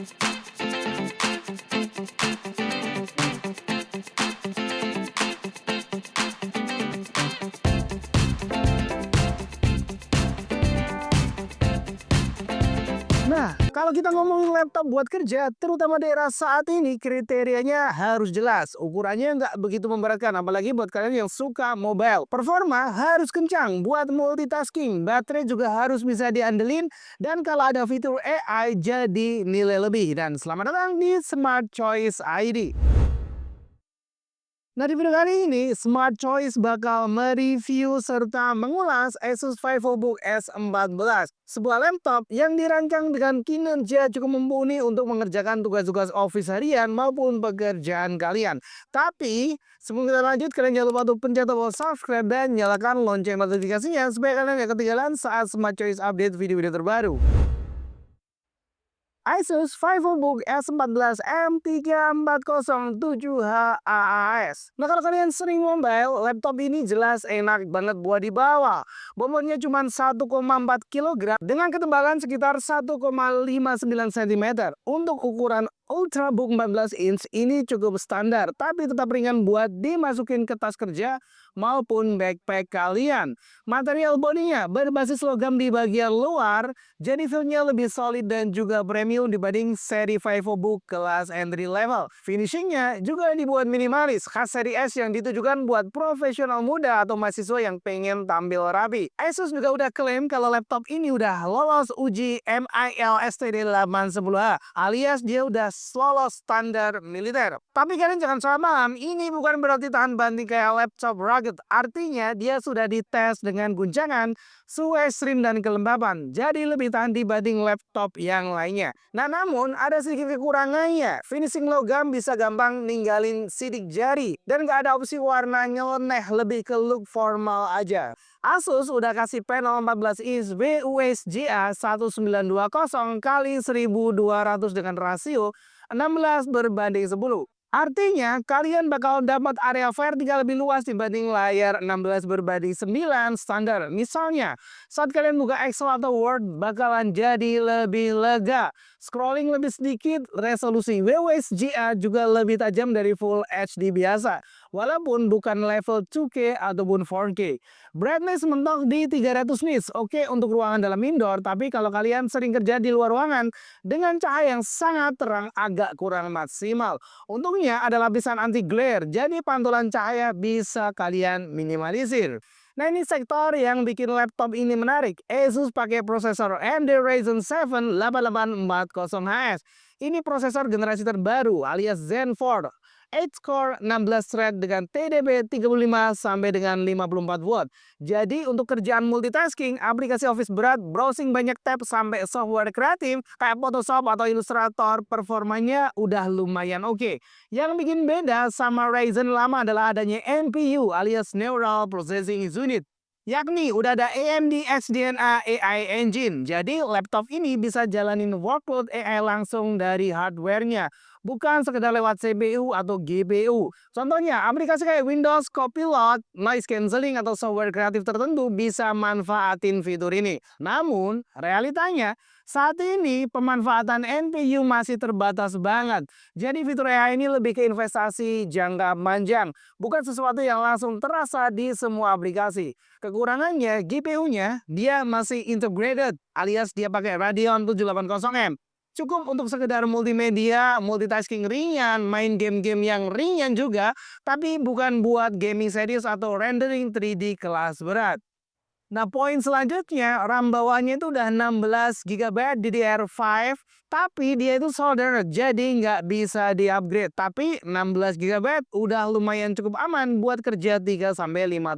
Nah, kalau kita ngomongin laptop buat kerja, terutama di era saat ini, kriterianya harus jelas. Ukurannya nggak begitu memberatkan, apalagi buat kalian yang suka mobile. Performa harus kencang buat multitasking, baterai juga harus bisa diandelin, dan kalau ada fitur AI jadi nilai lebih. Dan selamat datang di Smart Choice ID. Nah, di video kali ini, Smart Choice bakal mereview serta mengulas Asus VivoBook S14, sebuah laptop yang dirancang dengan kinerja cukup mumpuni untuk mengerjakan tugas-tugas office harian maupun pekerjaan kalian. Tapi, sebelum kita lanjut, kalian jangan lupa untuk pencet tombol subscribe dan nyalakan lonceng notifikasinya supaya kalian gak ketinggalan saat Smart Choice update video-video terbaru. Asus VivoBook S14 M3407H AAS. Nah, kalau kalian sering mobile, laptop ini jelas enak banget buat dibawa. Bobotnya cuma 1,4 kg dengan ketebalan sekitar 1,59 cm. Untuk ukuran Ultrabook 14 inch ini cukup standar, tapi tetap ringan buat dimasukin ke tas kerja maupun backpack kalian. Material bodinya berbasis logam di bagian luar, jadi feel-nya lebih solid dan juga premium dibanding seri VivoBook kelas entry level. Finishingnya juga dibuat minimalis, khas seri S yang ditujukan buat profesional muda atau mahasiswa yang pengen tampil rapi. Asus juga udah klaim kalau laptop ini udah lolos uji MIL STD 810H, alias dia udah lolos standar militer. Tapi kalian jangan salah paham, ini bukan berarti tahan banting kayak laptop rugged. Artinya dia sudah dites dengan guncangan, suhu ekstrim dan kelembapan, jadi lebih tahan dibanding laptop yang lainnya. Nah, namun ada sedikit kekurangannya. Finishing logam bisa gampang ninggalin sidik jari dan gak ada opsi warna nyeleneh, lebih ke look formal aja. Asus udah kasih panel 14 inch VUSGA 1920x1200 dengan rasio 16:10. Artinya, kalian bakal dapat area vertikal lebih luas dibanding layar 16:9 standar. Misalnya, saat kalian buka Excel atau Word, bakalan jadi lebih lega. Scrolling lebih sedikit, resolusi WWSGA juga lebih tajam dari Full HD biasa, walaupun bukan level 2K ataupun 4K. Brightness mentok di 300 nits, oke untuk ruangan dalam indoor, tapi kalau kalian sering kerja di luar ruangan, dengan cahaya yang sangat terang agak kurang maksimal. Untungnya ada lapisan anti glare, jadi pantulan cahaya bisa kalian minimalisir. Nah, ini sektor yang bikin laptop ini menarik. Asus pakai prosesor AMD Ryzen 7 8840HS. Ini prosesor generasi terbaru alias Zen 4. 8 core 16 thread dengan TDP 35 sampai dengan 54 watt. Jadi untuk kerjaan multitasking, aplikasi Office berat, browsing banyak tab sampai software kreatif kayak Photoshop atau Illustrator, performanya udah lumayan oke. Yang bikin beda sama Ryzen lama adalah adanya NPU alias Neural Processing Unit, yakni udah ada AMD XDNA AI Engine. Jadi laptop ini bisa jalanin workload AI langsung dari hardware-nya, bukan sekedar lewat CPU atau GPU. Contohnya, aplikasi kayak Windows Copilot, noise cancelling atau software kreatif tertentu bisa manfaatin fitur ini. Namun, realitanya saat ini pemanfaatan NPU masih terbatas banget. Jadi fitur AI ini lebih ke investasi jangka panjang, bukan sesuatu yang langsung terasa di semua aplikasi. Kekurangannya, GPU-nya dia masih integrated, alias dia pakai Radeon 780M. Cukup untuk sekedar multimedia, multitasking ringan, main game-game yang ringan juga, tapi bukan buat gaming serius atau rendering 3D kelas berat. Nah, poin selanjutnya, RAM bawahnya itu udah 16 GB DDR5, tapi dia itu solder, jadi nggak bisa di-upgrade. Tapi 16 GB udah lumayan cukup aman buat kerja 3-5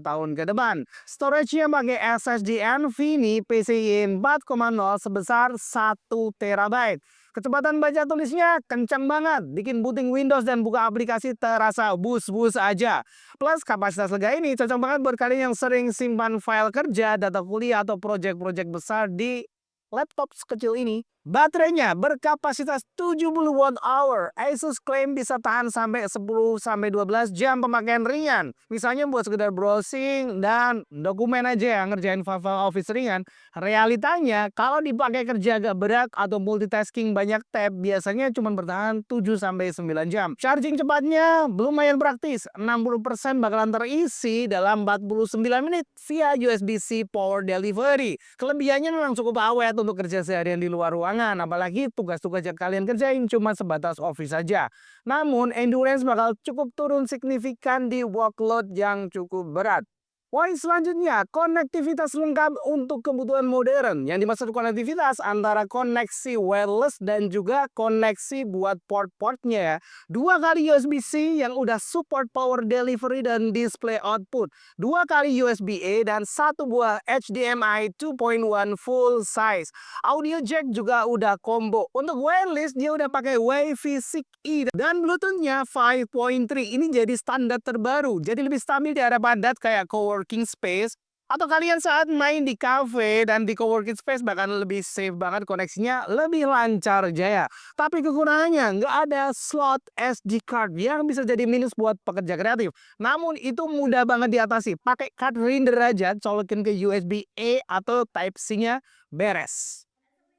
tahun ke depan. Storage-nya pakai SSD NVMe PCIe 4.0 sebesar 1 TB. Kecepatan baca tulisnya kencang banget, bikin booting Windows dan buka aplikasi terasa bus-bus aja. Plus kapasitas lega ini cocok banget buat kalian yang sering simpan file kerja, data kuliah, atau project-project besar di laptop sekecil ini. Baterainya berkapasitas 70 watt hour. Asus klaim bisa tahan sampai 10-12 jam pemakaian ringan. Misalnya buat sekedar browsing dan dokumen aja ya, ngerjain file-file office ringan. Realitanya kalau dipakai kerja agak berat atau multitasking banyak tab, biasanya cuma bertahan 7-9 jam. Charging cepatnya lumayan praktis. 60% bakalan terisi dalam 49 menit via USB-C power delivery. Kelebihannya memang cukup awet untuk kerja seharian di luar ruangan, apalagi tugas-tugas yang kalian kerjain cuma sebatas office saja. Namun, endurance bakal cukup turun signifikan di workload yang cukup berat. Poin selanjutnya, konektivitas lengkap untuk kebutuhan modern. Yang dimaksud konektivitas antara koneksi wireless dan juga koneksi buat port-portnya ya. 2 kali USB-C yang udah support power delivery dan display output. 2 kali USB-A dan 1 buah HDMI 2.1 full size. Audio jack juga udah combo. Untuk wireless dia udah pakai Wi-Fi 6E dan Bluetooth-nya 5.3. Ini jadi standar terbaru. Jadi lebih stabil di area padat kayak coworking space. Atau kalian saat main di cafe dan di coworking space bahkan lebih safe banget, koneksinya lebih lancar jaya. Tapi kekurangannya nggak ada slot SD card yang bisa jadi minus buat pekerja kreatif. Namun itu mudah banget diatasi. Pakai card reader aja, colokin ke USB-A atau Type-C-nya beres.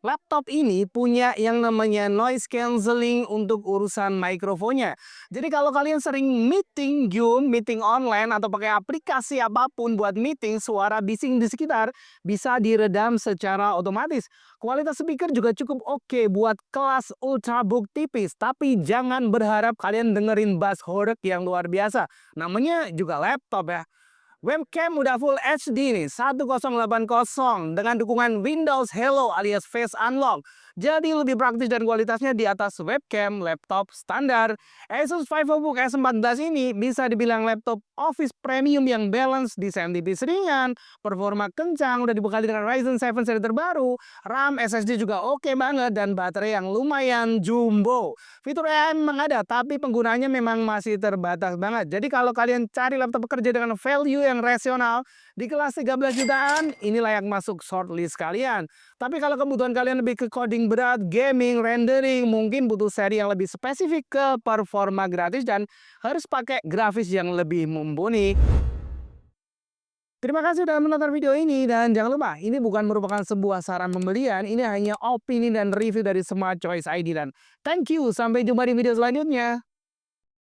Laptop ini punya yang namanya noise cancelling untuk urusan mikrofonnya. Jadi kalau kalian sering meeting Zoom, meeting online atau pakai aplikasi apapun buat meeting, suara bising di sekitar bisa diredam secara otomatis. Kualitas speaker juga cukup oke buat kelas ultrabook tipis, tapi jangan berharap kalian dengerin bass horeg yang luar biasa. Namanya juga laptop ya. Webcam udah full HD nih, 1080 dengan dukungan Windows Hello alias Face Unlock. Jadi lebih praktis dan kualitasnya di atas webcam laptop standar. Asus VivoBook S14 ini bisa dibilang laptop office premium yang balance, desain tipis ringan, performa kencang, udah dibekali dengan Ryzen 7 seri terbaru, RAM SSD juga oke banget, dan baterai yang lumayan jumbo. Fitur AI memang ada, tapi penggunanya memang masih terbatas banget. Jadi kalau kalian cari laptop bekerja dengan value yang rasional di kelas 13 jutaan, ini layak masuk shortlist kalian. Tapi kalau kebutuhan kalian lebih ke coding berat, gaming, rendering, mungkin butuh seri yang lebih spesifik ke performa gratis dan harus pakai grafis yang lebih mumpuni. Terima kasih sudah menonton video ini, dan jangan lupa ini bukan merupakan sebuah saran pembelian, ini hanya opini dan review dari Smart Choice ID, dan thank you, sampai jumpa di video selanjutnya.